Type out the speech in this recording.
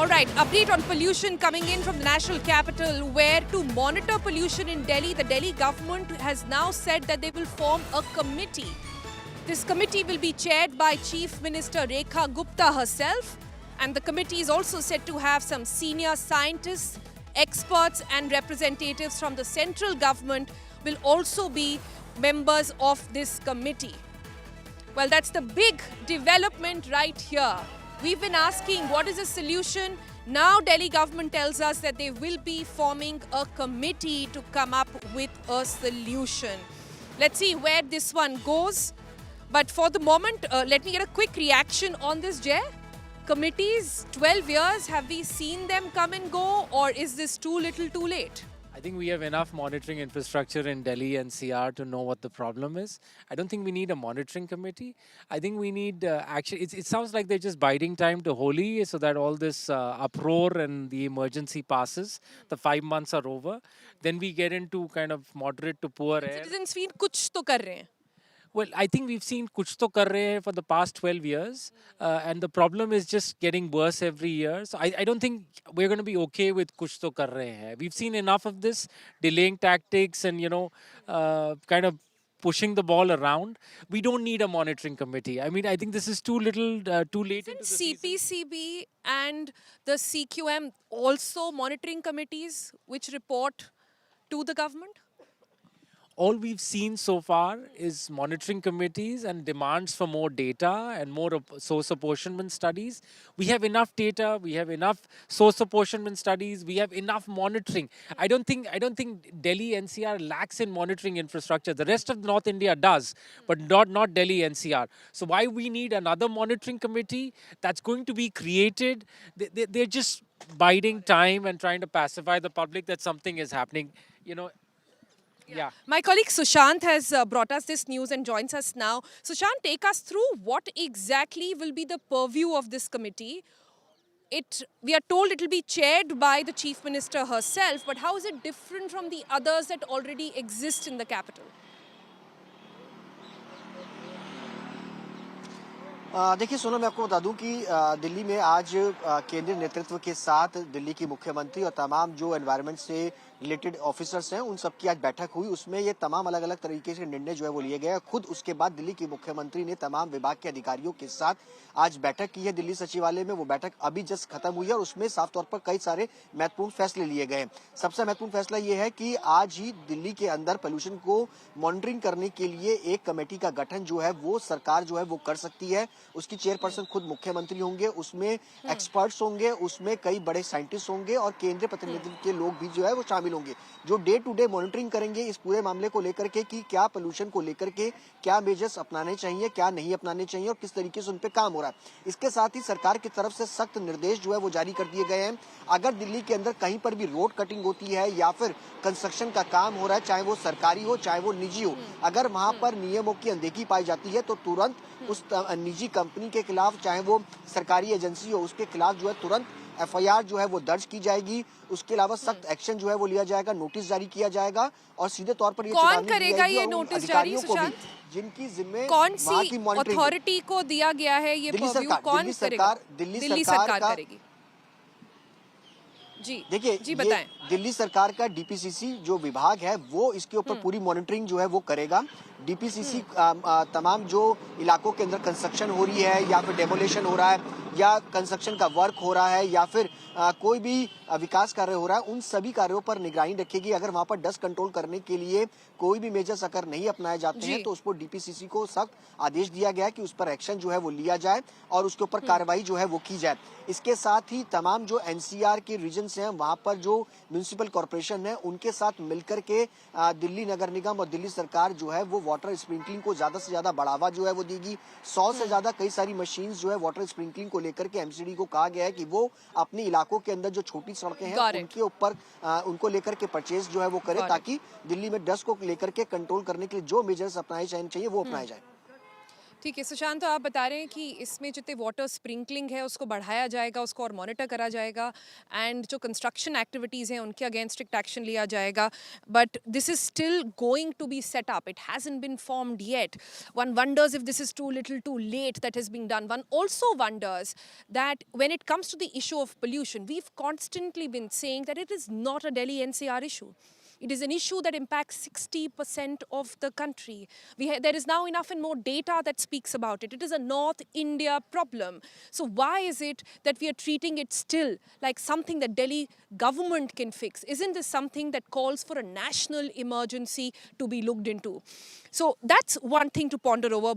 right, update on pollution coming in from the national capital, where to monitor pollution in Delhi, the Delhi government has now said that they will form a committee. This committee will be chaired by Chief Minister Rekha Gupta herself, and the committee is also said to have some senior scientists, experts and representatives from the central government will also be members of this committee. Well, that's the big development right here. We've been asking what is the solution. Now Delhi government tells us that they will be forming a committee to come up with a solution. Let's see where this one goes. But for the moment, let me get a quick reaction on this, Jay. Committees, 12 years, have we seen them come and go, or is this too little too late? I think we have enough monitoring infrastructure in Delhi NCR to know what the problem is. I don't think we need a monitoring committee. I think we need actually, it sounds like they're just biding time to Holi so that all this uproar and the emergency passes. The 5 months are over. Then we get into kind of moderate to poor air. Citizens feel kuch to kar rahe hain. Well, I think we've seen Kuch To Kar Rahe Hain for the past 12 years. And the problem is just getting worse every year. So I don't think we're going to be okay with Kuch To Kar Rahe Hain. We've seen enough of this delaying tactics and, kind of pushing the ball around. We don't need a monitoring committee. I mean, I think this is too little, too late into the season. CPCB and the CQM also monitoring committees which report to the government? All we've seen so far is monitoring committees and demands for more data and more source apportionment studies. We have enough data, we have enough source apportionment studies, we have enough monitoring. I don't think Delhi NCR lacks in monitoring infrastructure. The rest of North India does, but not Delhi NCR. So why we need another monitoring committee that's going to be created? They're just biding time and trying to pacify the public that something is happening. Yeah. My colleague Sushant has brought us this news and joins us now. Sushant, take us through what exactly will be the purview of this committee. We are told it will be chaired by the Chief Minister herself, but how is it different from the others that already exist in the capital? देखिए सोनम, मैं आपको बता दूं कि दिल्ली में आज केंद्रीय नेतृत्व के साथ दिल्ली की मुख्यमंत्री और तमाम जो एनवायरनमेंट से रिलेटेड ऑफिसर्स हैं उन सबकी आज बैठक हुई। उसमें ये तमाम अलग अलग तरीके से निर्णय जो है वो लिए गए। खुद उसके बाद दिल्ली की मुख्यमंत्री ने तमाम विभाग के अधिकारियों के साथ आज बैठक की है दिल्ली सचिवालय में। वो बैठक अभी जस्ट खत्म हुई है और उसमें साफ तौर पर कई सारे महत्वपूर्ण फैसले लिए गए। सबसे महत्वपूर्ण फैसला ये है कि आज ही दिल्ली के अंदर पोल्यूशन को मॉनिटरिंग करने के लिए एक कमेटी का गठन जो है वो सरकार जो है वो कर सकती है। उसकी चेयरपर्सन खुद मुख्यमंत्री होंगे, उसमें एक्सपर्ट्स होंगे, उसमें कई बड़े साइंटिस्ट होंगे और केंद्रीय प्रतिनिधित्व के लोग भी जो है वो शामिल होंगे, जो डे टू डे मॉनिटरिंग करेंगे इस पूरे मामले को लेकर के कि क्या पोल्यूशन को लेकर के क्या मेजर्स अपनाने चाहिए, क्या नहीं अपनाने चाहिए और किस तरीके से उन पे काम हो रहा है। इसके साथ ही सरकार की तरफ से सख्त निर्देश जो है वो जारी कर दिए गए हैं। अगर दिल्ली के अंदर कहीं पर भी रोड कटिंग होती है या फिर कंस्ट्रक्शन का काम हो रहा है, चाहे वो सरकारी हो चाहे वो निजी हो, अगर वहां पर नियमों की अनदेखी पाई जाती है तो तुरंत उस निजी कंपनी के खिलाफ, चाहे वो सरकारी एजेंसी हो, उसके खिलाफ जो है तुरंत एफआईआर जो है वो दर्ज की जाएगी। उसके अलावा सख्त एक्शन जो है वो लिया जाएगा, नोटिस जारी किया जाएगा और सीधे तौर पर ये कौन करेगा ये नोटिस जारी, सुशांत? जिनकी जिम्मे कौन सी अथॉरिटी को दिया गया है ये पॉर्व्यू, कौन करेगा? दिल्ली सरकार करेगी। जी देखिए, जी बताएं। दिल्ली सरकार का डीपीसीसी जो विभाग है वो इसके ऊपर पूरी मॉनिटरिंग जो है वो करेगा। डीपीसीसी तमाम जो इलाकों के अंदर कंस्ट्रक्शन हो रही है या फिर डेमोलेशन हो रहा है या कंस्ट्रक्शन का वर्क हो रहा है या फिर कोई भी विकास कार्य हो रहा है, उन सभी कार्यों पर निगरानी रखेगी। अगर वहां पर डस्ट कंट्रोल करने के लिए कोई भी मेजर्स अगर नहीं अपनाए जाते हैं तो उस पर डीपीसीसी को सख्त आदेश दिया गया है कि उस पर एक्शन जो है वो लिया जाए और उसके ऊपर कार्रवाई जो है वो की जाए। इसके साथ ही तमाम जो एनसीआर के रीजन्स हैं वहां पर जो म्युनिसिपल कॉर्पोरेशन है उनके साथ मिलकर के दिल्ली नगर निगम और दिल्ली सरकार जो है वो वाटर स्प्रिंकलिंग को ज्यादा से ज्यादा बढ़ावा जो है वो देगी। 100 से ज्यादा कई सारी मशीन जो है वाटर स्प्रिंकलिंग को लेकर के एमसीडी को कहा गया है कि वो अपने इलाकों के अंदर जो छोटी सड़कें हैं उनके ऊपर उनको लेकर के परचेज जो है वो करे ताकि दिल्ली में डस्ट को लेकर के कंट्रोल करने के लिए जो मेजर्स अपनाए जाने चाहिए वो अपनाए जाए। ठीक है सुशांत, तो आप बता रहे हैं कि इसमें जितने वाटर स्प्रिंकलिंग है उसको बढ़ाया जाएगा, उसको और मॉनिटर करा जाएगा, एंड जो कंस्ट्रक्शन एक्टिविटीज़ हैं उनके अगेंस्ट स्ट्रिक्ट एक्शन लिया जाएगा. But this is still going to be set up. It hasn't been formed yet. One wonders if this is too little too late that has been done. One also wonders that when it comes to the issue of pollution, we've constantly been saying that it is not a Delhi NCR issue. It is an issue that impacts 60% of the country. There is now enough and more data that speaks about it. It is a North India problem. So why is it that we are treating it still like something that Delhi government can fix? Isn't this something that calls for a national emergency to be looked into? So that's one thing to ponder over.